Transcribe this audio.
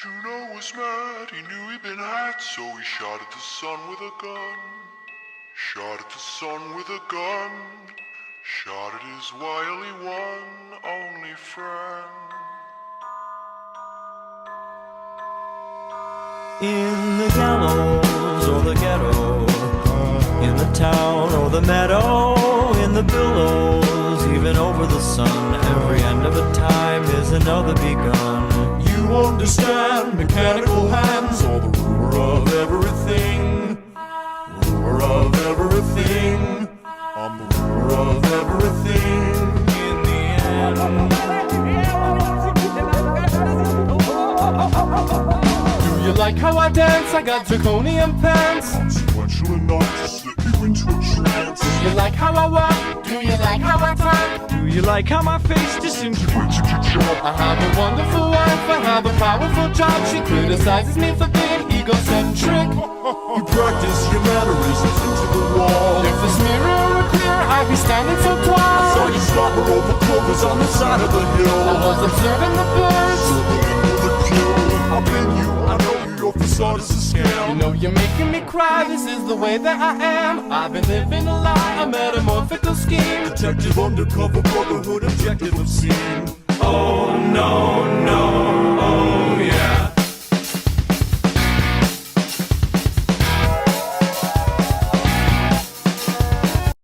Juno was mad, he knew he'd been had, so he shot at the sun with a gun. Shot at the sun with a gun. Shot at his wily one, only friend. In the gallows or the ghetto, in the town or the meadow, in the billows, even over the sun, every end of a time is another begun. You understand mechanical hands, or the ruler of everything. Ruler of everything. I'm the ruler of everything. In the end. Do you like how I dance? I got draconian pants. Consequential enough to slip you into a trance. Do you like how I walk? Do you like how I talk? Do you like how my face disintegrates at your job? I have a wonderful wife, I have a powerful job. She criticizes me for being egocentric. You practice your mannerisms into the wall. If this mirror were clear, I'd be standing so tall. Saw you slobber over clovers on the side of the hill. I was observing the birds. I've been you, I know you, your facade is a scam. You know you're making me cry, this is the way that I am. I've been living a lie, a metamorphical scheme. Detective undercover brotherhood objective obscene. Oh no,